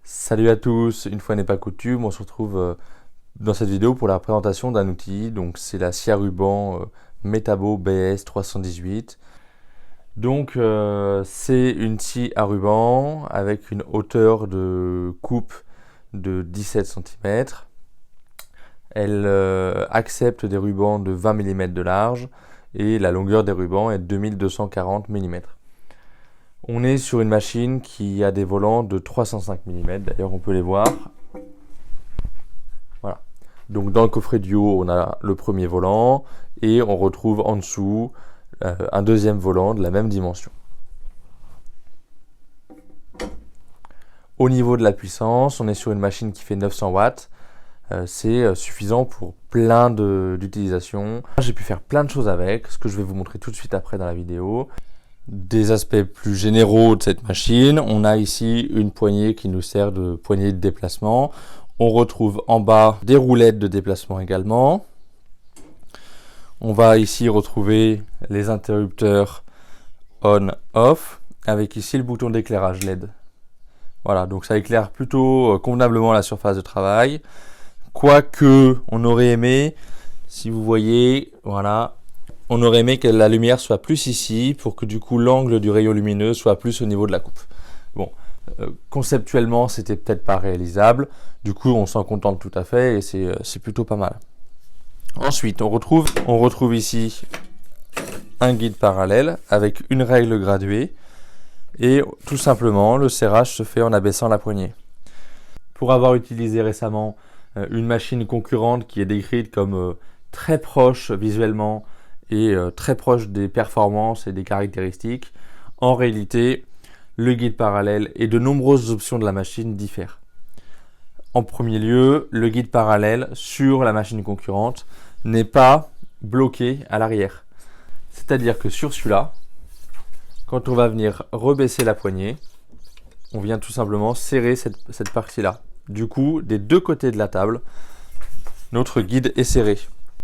Salut à tous, une fois n'est pas coutume, on se retrouve dans cette vidéo pour la présentation d'un outil. Donc c'est la scie à ruban Metabo BS 318. Donc c'est une scie à ruban avec une hauteur de coupe de 17 cm. Elle accepte des rubans de 20 mm de large et la longueur des rubans est 2240 mm. On est sur une machine qui a des volants de 305 mm, d'ailleurs on peut les voir. Voilà. Donc dans le coffret du haut, on a le premier volant et on retrouve en dessous un deuxième volant de la même dimension. Au niveau de la puissance, on est sur une machine qui fait 900 watts. C'est suffisant pour plein d'utilisations. J'ai pu faire plein de choses avec, ce que je vais vous montrer tout de suite après dans la vidéo. Des aspects plus généraux de cette machine, on a ici une poignée qui nous sert de poignée de déplacement. On retrouve en bas des roulettes de déplacement également. On va ici retrouver les interrupteurs on-off avec ici le bouton d'éclairage LED. Voilà, donc ça éclaire plutôt convenablement la surface de travail. Quoique, on aurait aimé, si vous voyez, voilà, on aurait aimé que la lumière soit plus ici pour que du coup l'angle du rayon lumineux soit plus au niveau de la coupe. Bon, conceptuellement c'était peut-être pas réalisable, du coup on s'en contente tout à fait et c'est plutôt pas mal. Ensuite on retrouve ici un guide parallèle avec une règle graduée et tout simplement le serrage se fait en abaissant la poignée. Pour avoir utilisé récemment une machine concurrente qui est décrite comme très proche visuellement et très proche des performances et des caractéristiques, en réalité, le guide parallèle et de nombreuses options de la machine diffèrent. En premier lieu, le guide parallèle sur la machine concurrente n'est pas bloqué à l'arrière. C'est-à-dire que sur celui-là, quand on va venir rebaisser la poignée, on vient tout simplement serrer cette partie-là. Du coup, des deux côtés de la table, notre guide est serré.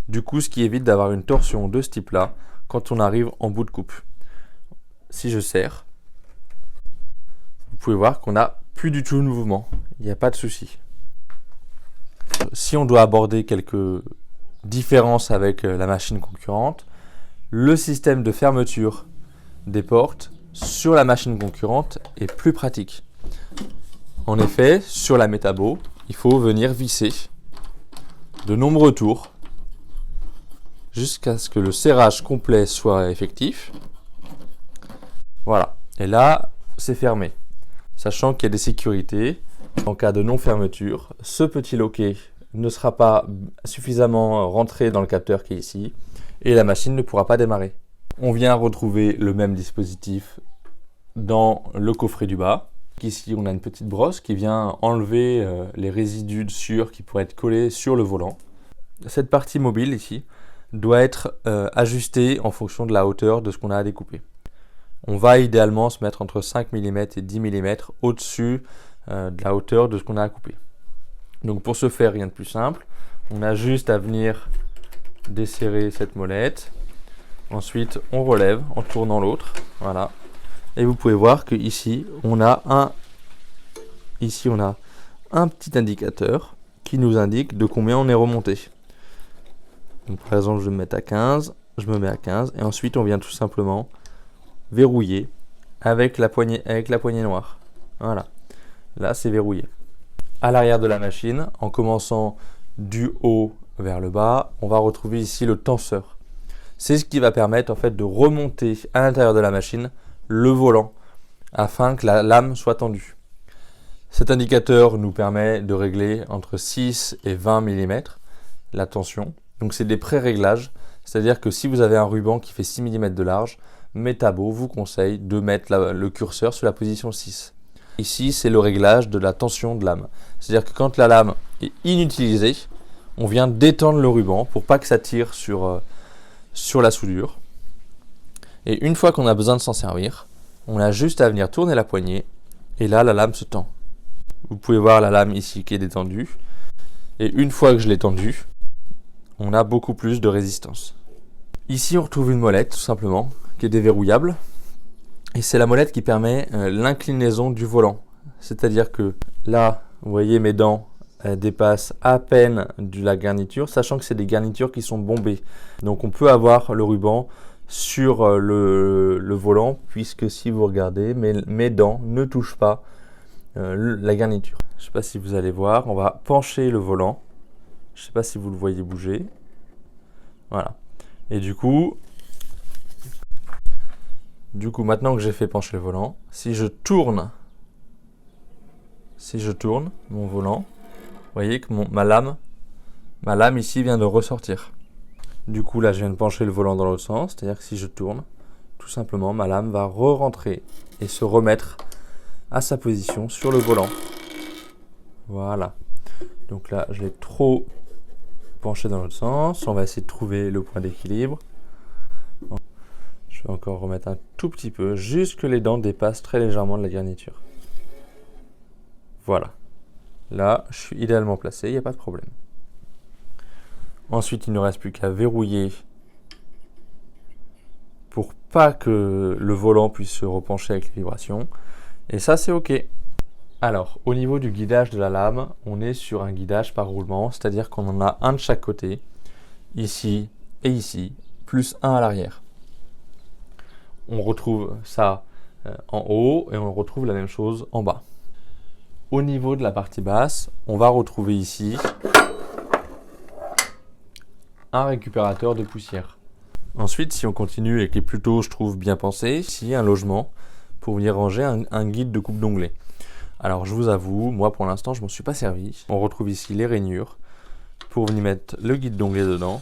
Du coup, ce qui évite d'avoir une torsion de ce type-là quand on arrive en bout de coupe. Si je serre, vous pouvez voir qu'on n'a plus du tout de mouvement. Il n'y a pas de souci. Si on doit aborder quelques différences avec la machine concurrente, le système de fermeture des portes sur la machine concurrente est plus pratique. En effet, sur la Metabo, il faut venir visser de nombreux tours jusqu'à ce que le serrage complet soit effectif. Voilà. Et là, c'est fermé. Sachant qu'il y a des sécurités. En cas de non-fermeture, ce petit loquet ne sera pas suffisamment rentré dans le capteur qui est ici et la machine ne pourra pas démarrer. On vient retrouver le même dispositif dans le coffret du bas. Ici, on a une petite brosse qui vient enlever les résidus de sueur qui pourraient être collés sur le volant. Cette partie mobile ici doit être ajusté en fonction de la hauteur de ce qu'on a à découper. On va idéalement se mettre entre 5 mm et 10 mm au-dessus de la hauteur de ce qu'on a à couper. Donc pour ce faire, rien de plus simple. On a juste à venir desserrer cette molette. Ensuite, on relève en tournant l'autre. Voilà. Et vous pouvez voir que ici, on a un petit indicateur qui nous indique de combien on est remonté. Donc, par exemple, je vais me mettre à 15, je me mets à 15 et ensuite on vient tout simplement verrouiller avec la poignée noire. Voilà, là c'est verrouillé. À l'arrière de la machine, en commençant du haut vers le bas, on va retrouver ici le tenseur. C'est ce qui va permettre en fait de remonter à l'intérieur de la machine le volant afin que la lame soit tendue. Cet indicateur nous permet de régler entre 6 et 20 mm la tension. Donc c'est des pré-réglages, c'est-à-dire que si vous avez un ruban qui fait 6 mm de large, Metabo vous conseille de mettre le curseur sur la position 6. Ici, c'est le réglage de la tension de lame. C'est-à-dire que quand la lame est inutilisée, on vient détendre le ruban pour pas que ça tire sur la soudure. Et une fois qu'on a besoin de s'en servir, on a juste à venir tourner la poignée et là, la lame se tend. Vous pouvez voir la lame ici qui est détendue. Et une fois que je l'ai tendue, on a beaucoup plus de résistance. Ici, on retrouve une molette, tout simplement, qui est déverrouillable. Et c'est la molette qui permet l'inclinaison du volant. C'est-à-dire que là, vous voyez mes dents dépassent à peine de la garniture, sachant que c'est des garnitures qui sont bombées. Donc on peut avoir le ruban sur le volant, puisque si vous regardez, mes dents ne touchent pas la garniture. Je ne sais pas si vous allez voir, on va pencher le volant. Je ne sais pas si vous le voyez bouger. Voilà. Et du coup, maintenant que j'ai fait pencher le volant, si je tourne mon volant, vous voyez que ma lame ici vient de ressortir. Du coup, là, je viens de pencher le volant dans l'autre sens, c'est-à-dire que si je tourne, tout simplement, ma lame va re-rentrer et se remettre à sa position sur le volant. Voilà. Donc là, je l'ai trop penché dans l'autre sens. On va essayer de trouver le point d'équilibre. Je vais encore remettre un tout petit peu, juste que les dents dépassent très légèrement de la garniture. Voilà. Là, je suis idéalement placé, il n'y a pas de problème. Ensuite, il ne reste plus qu'à verrouiller pour pas que le volant puisse se repencher avec les vibrations. Et ça, c'est OK. Alors, au niveau du guidage de la lame, on est sur un guidage par roulement, c'est-à-dire qu'on en a un de chaque côté, ici et ici, plus un à l'arrière. On retrouve ça en haut et on retrouve la même chose en bas. Au niveau de la partie basse, on va retrouver ici un récupérateur de poussière. Ensuite, si on continue et qui est plutôt, je trouve, bien pensé, ici un logement pour venir ranger un guide de coupe d'onglet. Alors, je vous avoue, moi pour l'instant, je m'en suis pas servi. On retrouve ici les rainures pour venir mettre le guide d'onglet dedans.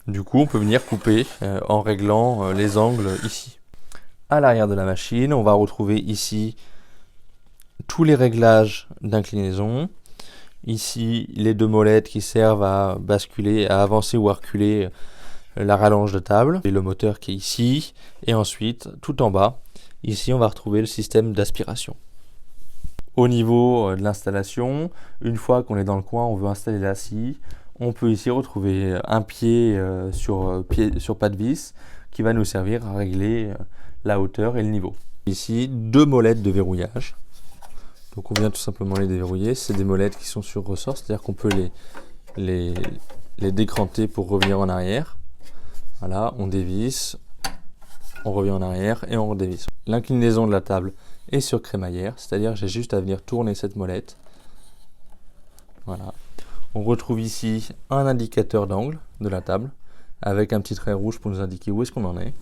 Du coup, on peut venir couper en réglant les angles ici. À l'arrière de la machine, on va retrouver ici tous les réglages d'inclinaison. Ici, les deux molettes qui servent à basculer, à avancer ou à reculer la rallonge de table. Et le moteur qui est ici. Et ensuite, tout en bas, ici, on va retrouver le système d'aspiration. Au niveau de l'installation, une fois qu'on est dans le coin, on veut installer la scie. On peut ici retrouver un pied sur pas de vis qui va nous servir à régler la hauteur et le niveau. Ici, deux molettes de verrouillage. Donc on vient tout simplement les déverrouiller. C'est des molettes qui sont sur ressort, c'est-à-dire qu'on peut les décranter pour revenir en arrière. Voilà, on dévisse, on revient en arrière et on redévisse. L'inclinaison de la table est sur crémaillère, c'est-à-dire j'ai juste à venir tourner cette molette. Voilà. On retrouve ici un indicateur d'angle de la table avec un petit trait rouge pour nous indiquer où est-ce qu'on en est.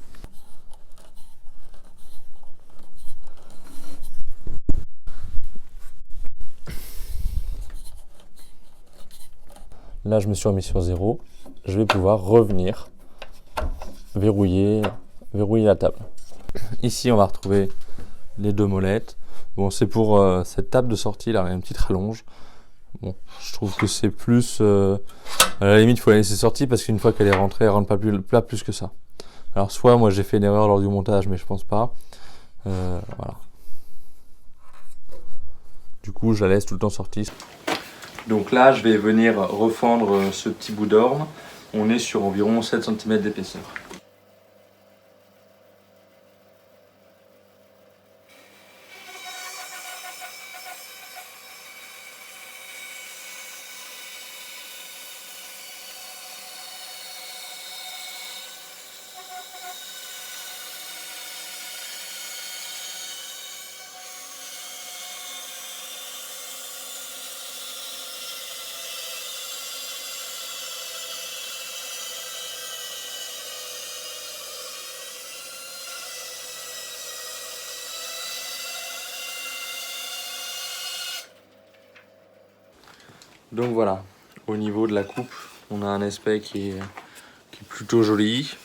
Là, je me suis remis sur 0. Je vais pouvoir revenir verrouiller la table. Ici, on va retrouver les deux molettes. Bon, c'est pour cette table de sortie, là, il y a une petite rallonge. Bon, je trouve que c'est plus... à la limite, il faut la laisser sortie parce qu'une fois qu'elle est rentrée, elle rentre pas plus que ça. Alors, soit moi j'ai fait une erreur lors du montage, mais je pense pas. Voilà. Du coup, je la laisse tout le temps sortie. Donc là, je vais venir refendre ce petit bout d'orme. On est sur environ 7 cm d'épaisseur. Donc voilà, au niveau de la coupe, on a un aspect qui est plutôt joli.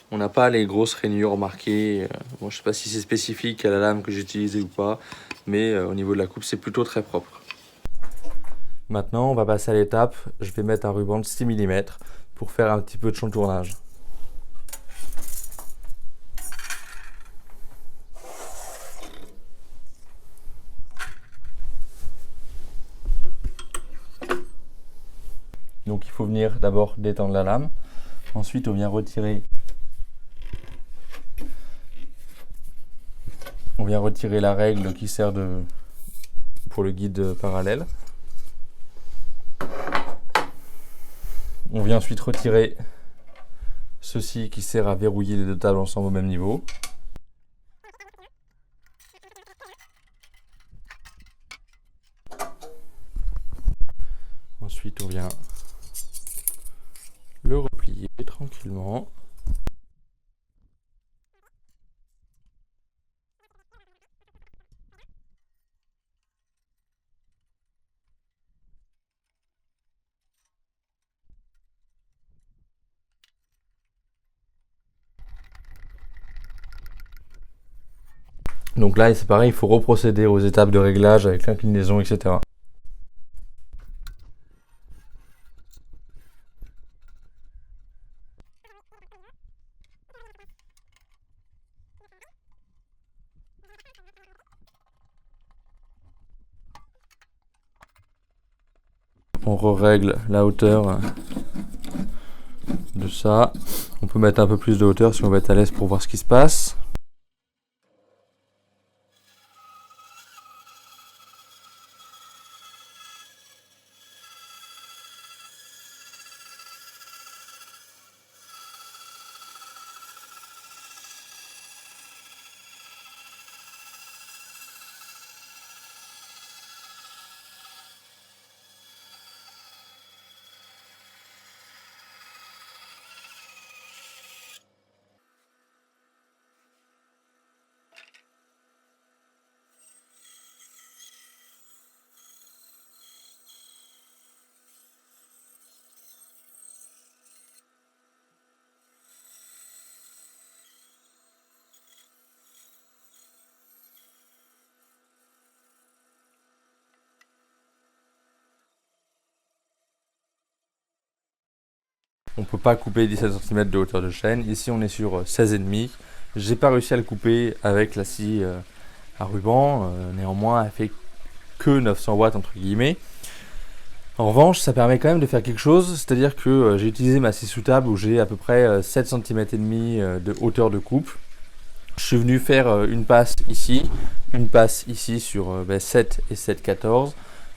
On n'a pas les grosses rainures marquées. Bon, je ne sais pas si c'est spécifique à la lame que j'ai utilisée ou pas, mais au niveau de la coupe, c'est plutôt très propre. Maintenant, on va passer à l'étape. Je vais mettre un ruban de 6 mm pour faire un petit peu de chantournage. Donc il faut venir d'abord détendre la lame. Ensuite on vient retirer la règle qui sert pour le guide parallèle. On vient ensuite retirer ceci qui sert à verrouiller les deux tables ensemble au même niveau. Ensuite on vient le replier tranquillement. Donc là c'est pareil, il faut reprocéder aux étapes de réglage avec l'inclinaison, etc. On règle la hauteur de ça. On peut mettre un peu plus de hauteur si on veut être à l'aise pour voir ce qui se passe. On ne peut pas couper 17 cm de hauteur de chaîne. Ici, on est sur 16,5. J'ai pas réussi à le couper avec la scie à ruban. Néanmoins, elle fait que 900 watts entre guillemets. En revanche, ça permet quand même de faire quelque chose. C'est-à-dire que j'ai utilisé ma scie sous table où j'ai à peu près 7 cm et demi de hauteur de coupe. Je suis venu faire une passe ici sur 7 et 7,14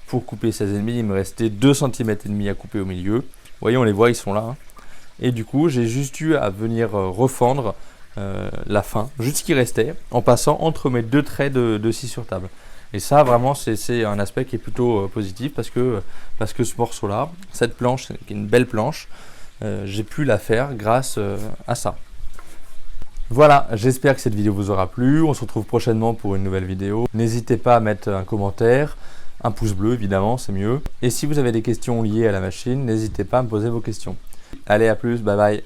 pour couper 16,5. Il me restait 2 cm et demi à couper au milieu. Vous voyez, on les voit, ils sont là. Et du coup, j'ai juste eu à venir refendre la fin, juste ce qui restait, en passant entre mes deux traits de scie sur table. Et ça, vraiment, c'est un aspect qui est plutôt positif parce que ce morceau-là, cette planche, qui est une belle planche, j'ai pu la faire grâce à ça. Voilà, j'espère que cette vidéo vous aura plu. On se retrouve prochainement pour une nouvelle vidéo. N'hésitez pas à mettre un commentaire, un pouce bleu évidemment, c'est mieux. Et si vous avez des questions liées à la machine, n'hésitez pas à me poser vos questions. Allez, à plus, bye bye.